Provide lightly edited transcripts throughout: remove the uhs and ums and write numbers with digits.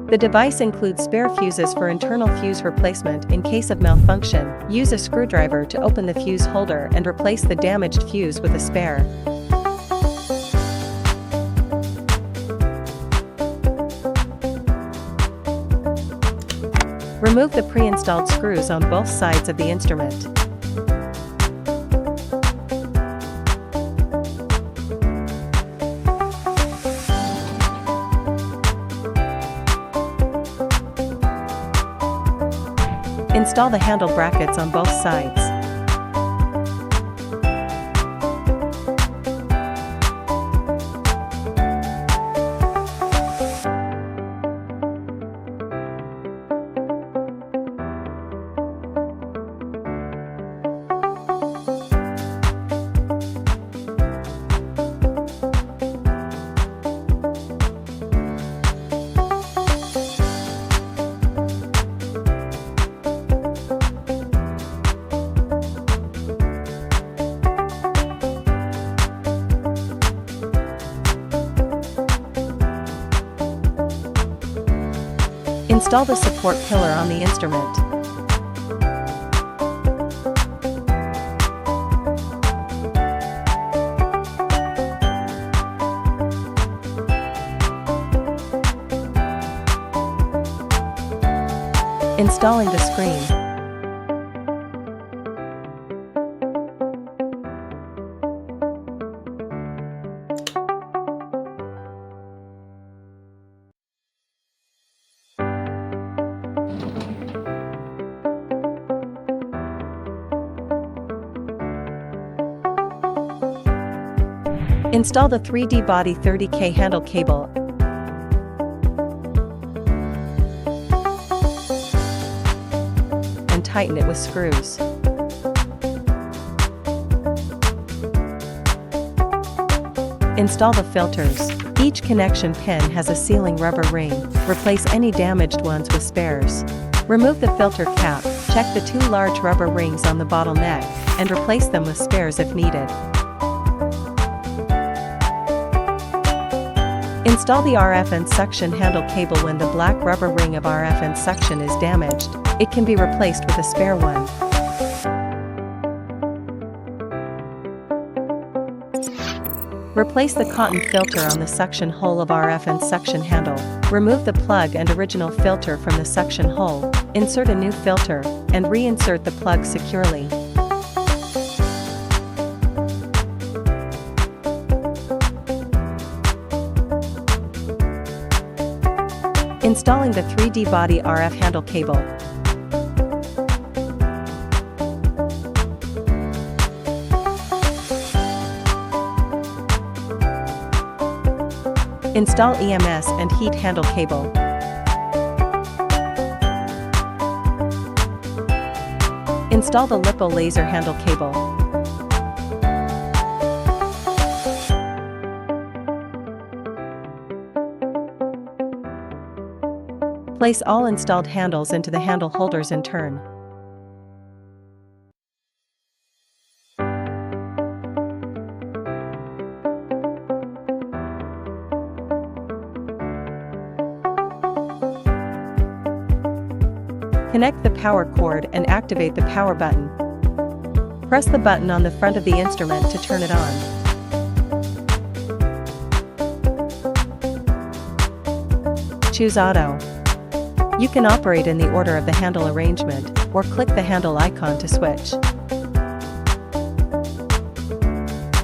The device includes spare fuses for internal fuse replacement in case of malfunction. Use a screwdriver to open the fuse holder and replace the damaged fuse with a spare. Remove the pre-installed screws on both sides of the instrument. Install the handle brackets on both sides. Install the support pillar on the instrument. Installing the screen. Install the 3D body 30K handle cable. And tighten it with screws. Install the filters. Each connection pin has a sealing rubber ring. Replace any damaged ones with spares. Remove the filter cap, check the 2 large rubber rings on the bottleneck, and replace them with spares if needed. Install the RF and suction handle cable. When the black rubber ring of RF and suction is damaged, it can be replaced with a spare one. Replace the cotton filter on the suction hole of RF and suction handle. Remove the plug and original filter from the suction hole, insert a new filter, and reinsert the plug securely. Installing the 3D body RF handle cable. Install EMS and heat handle cable. Install the Lipo laser handle cable. Place all installed handles into the handle holders in turn. Connect the power cord and activate the power button. Press the button on the front of the instrument to turn it on. Choose Auto. You can operate in the order of the handle arrangement, or click the handle icon to switch.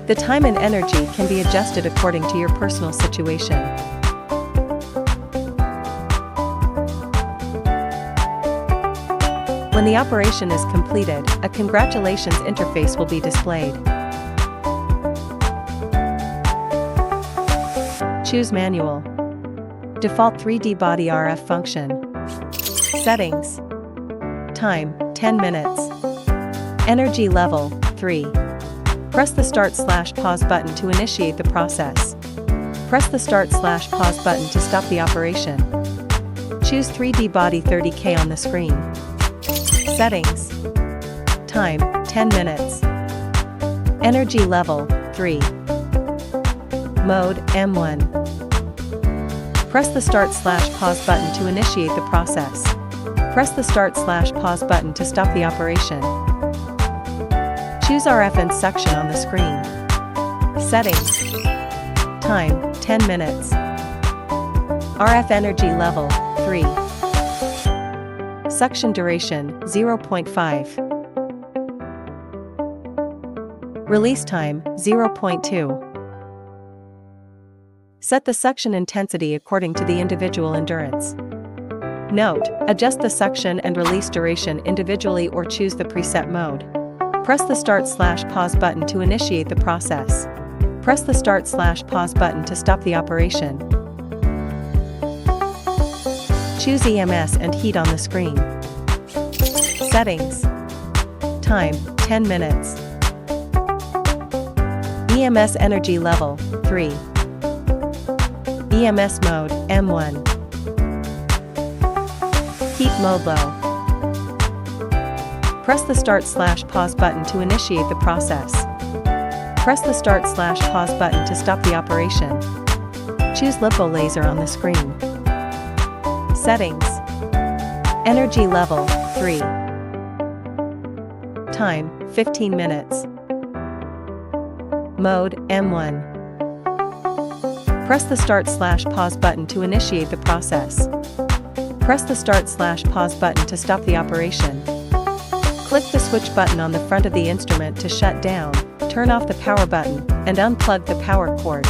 The time and energy can be adjusted according to your personal situation. When the operation is completed, a congratulations interface will be displayed. Choose Manual. Default 3D body RF function. Settings. Time, 10 minutes. Energy level, 3. Press the Start/Pause button to initiate the process. Press the Start/Pause button to stop the operation. Choose 3D body 30K on the screen. Settings. Time, 10 minutes. Energy level, 3. Mode, M1. Press the Start/Pause button to initiate the process. Press the Start/Pause button to stop the operation. Choose RF and suction on the screen. Settings. Time, 10 minutes. RF energy level, 3. Suction duration, 0.5. Release time, 0.2. Set the suction intensity according to the individual endurance. Note, adjust the suction and release duration individually or choose the preset mode. Press the Start/Pause button to initiate the process. Press the Start/Pause button to stop the operation. Choose EMS and heat on the screen. Settings. Time, 10 minutes. EMS energy level, 3. EMS mode, M1. Heat mode low. Press the Start/Pause button to initiate the process. Press the Start/Pause button to stop the operation. Choose Lipo laser on the screen. Settings. Energy level, 3. Time, 15 minutes. Mode, M1. Press the Start/Pause button to initiate the process. Press the Start/Pause button to stop the operation. Click the switch button on the front of the instrument to shut down, turn off the power button, and unplug the power cord.